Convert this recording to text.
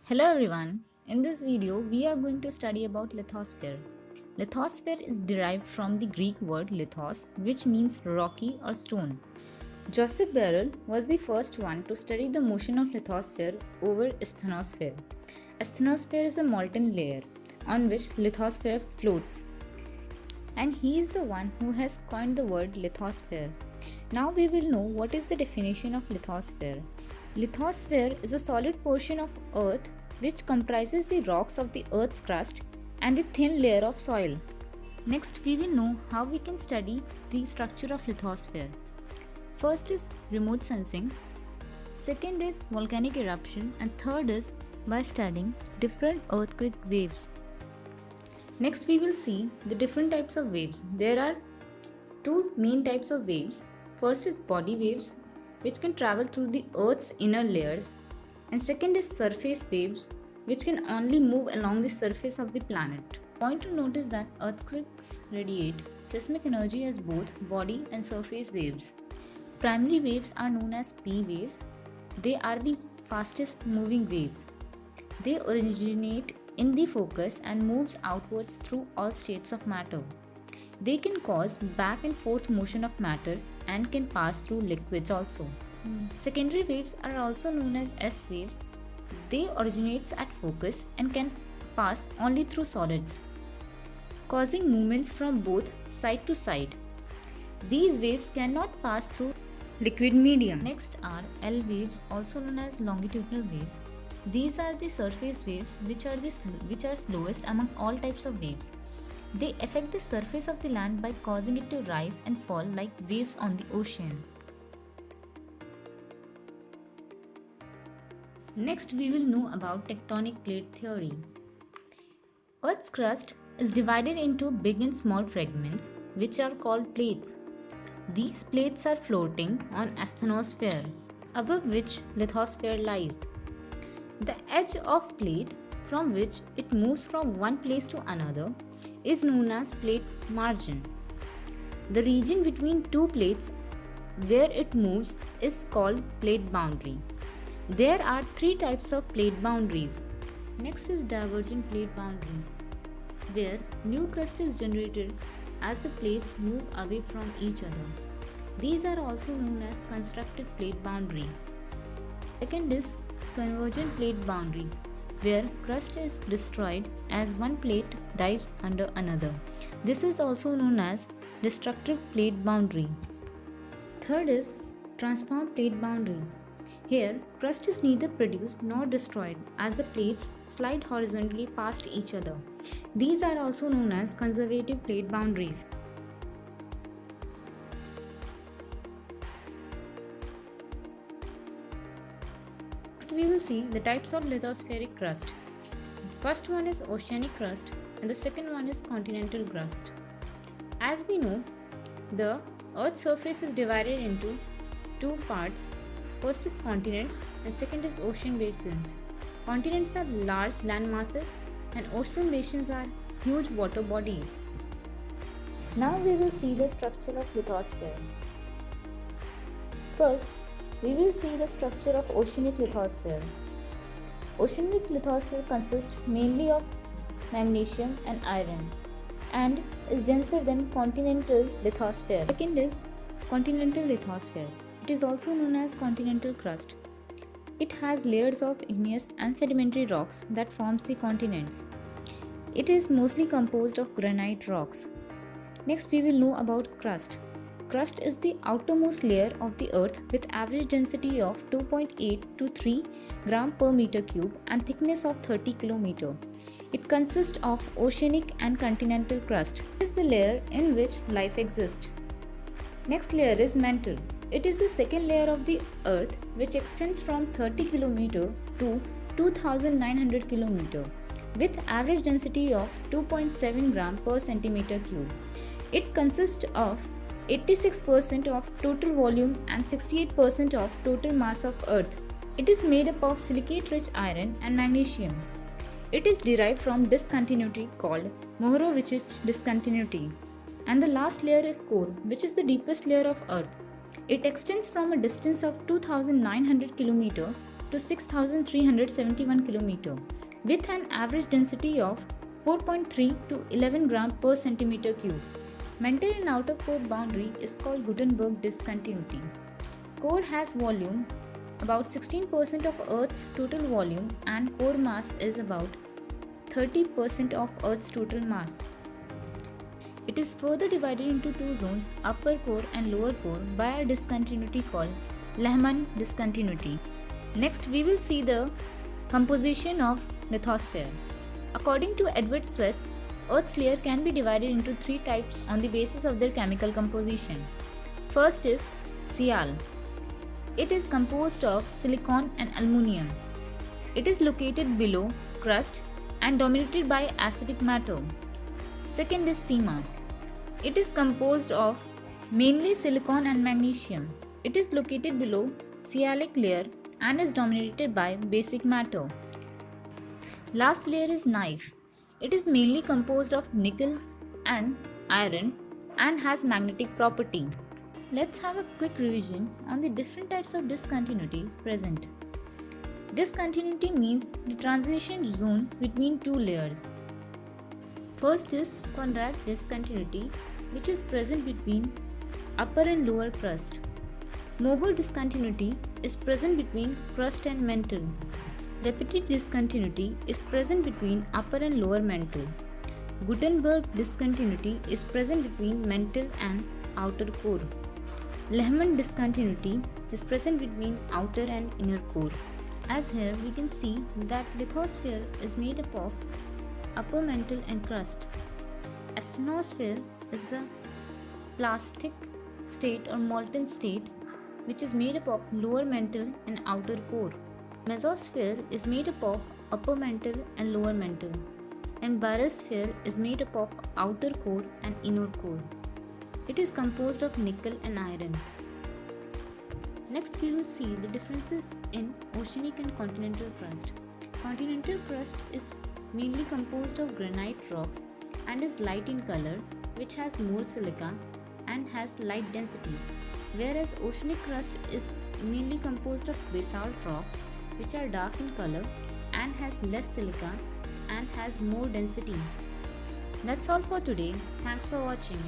Hello everyone. In this video, we are going to study about lithosphere. Lithosphere is derived from the Greek word lithos, which means rocky or stone. Joseph Barrel was the first one to study the motion of lithosphere over asthenosphere. Asthenosphere is a molten layer on which lithosphere floats, and he is the one who has coined the word lithosphere. Now we will know what is the definition of lithosphere. Lithosphere is a solid portion of earth which comprises the rocks of the earth's crust and the thin layer of soil. Next we will know how we can study the structure of lithosphere. First is remote sensing, second is volcanic eruption, and third is by studying different earthquake waves. Next we will see the different types of waves. There are two main types of waves. First is body waves, which can travel through the earth's inner layers, and second is surface waves, which can only move along the surface of the planet. Point to note is that earthquakes radiate seismic energy as both body and surface waves. Primary waves are known as P waves. They are the fastest moving waves. They originate in the focus and moves outwards through all states of matter. They can cause back and forth motion of matter and can pass through liquids also. Secondary waves are also known as S waves. They originate at focus and can pass only through solids, causing movements from both side to side. These waves cannot pass through liquid medium. Next are L waves, also known as longitudinal waves. These are the surface waves which are slowest among all types of waves. They affect the surface of the land by causing it to rise and fall like waves on the ocean. Next, we will know about tectonic plate theory. Earth's crust is divided into big and small fragments, which are called plates. These plates are floating on asthenosphere, above which lithosphere lies. The edge of plate from which it moves from one place to another is known as plate margin. The region between two plates where it moves is called plate boundary. There are three types of plate boundaries. Next is divergent plate boundaries, where new crust is generated as the plates move away from each other. These are also known as constructive plate boundary. Second is convergent plate boundaries, where crust is destroyed as one plate dives under another. This is also known as destructive plate boundary. Third is transform plate boundaries. Here, crust is neither produced nor destroyed as the plates slide horizontally past each other. These are also known as conservative plate boundaries. Next, we will see the types of lithospheric crust. First one is oceanic crust and the second one is continental crust. As we know, the Earth's surface is divided into two parts. First is continents and second is ocean basins. Continents are large land masses and ocean basins are huge water bodies. Now we will see the structure of lithosphere. First, we will see the structure of oceanic lithosphere. Oceanic lithosphere consists mainly of magnesium and iron and is denser than continental lithosphere. Second is continental lithosphere. It is also known as continental crust. It has layers of igneous and sedimentary rocks that forms the continents. It is mostly composed of granite rocks. Next we will know about crust. Crust is the outermost layer of the earth with average density of 2.8 to 3 gram per meter cube and thickness of 30 km. It consists of oceanic and continental crust. It is the layer in which life exists. Next layer is mantle. It is the second layer of the earth which extends from 30 km to 2900 km with average density of 2.7 gram per centimeter cube. It consists of 86% of total volume and 68% of total mass of earth. It is made up of silicate-rich iron and magnesium. It is derived from discontinuity called Mohorovičić discontinuity. And the last layer is core, which is the deepest layer of earth. It extends from a distance of 2900 km to 6,371 km with an average density of 4.3 to 11 gram per centimeter cube. Mantle and outer core boundary is called Gutenberg discontinuity. Core has volume about 16% of Earth's total volume and core mass is about 30% of Earth's total mass. It is further divided into two zones, upper core and lower core, by a discontinuity called Lehman discontinuity. Next, we will see the composition of lithosphere. According to Edward Swiss, Earth's layer can be divided into three types on the basis of their chemical composition. First is Sial. It is composed of silicon and aluminium. It is located below crust and dominated by acidic matter. Second is Sima. It is composed of mainly silicon and magnesium. It is located below sialic layer and is dominated by basic matter. Last layer is Knife. It is mainly composed of nickel and iron and has magnetic property. Let's have a quick revision on the different types of discontinuities present. Discontinuity means the transition zone between two layers. First is Conrad discontinuity, which is present between upper and lower crust. Mohr discontinuity is present between crust and mantle. Repeated discontinuity is present between upper and lower mantle. Gutenberg discontinuity is present between mantle and outer core. Lehman discontinuity is present between outer and inner core. As here we can see that lithosphere is made up of upper mantle and crust. Asthenosphere is the plastic state or molten state which is made up of lower mantle and outer core. Mesosphere is made up of upper mantle and lower mantle. And barosphere is made up of outer core and inner core. It is composed of nickel and iron. Next we will see the differences in oceanic and continental crust. Continental crust is mainly composed of granite rocks and is light in color, which has more silica and has light density, whereas oceanic crust is mainly composed of basalt rocks which are dark in color and has less silica and has more density. That's all for today. Thanks for watching.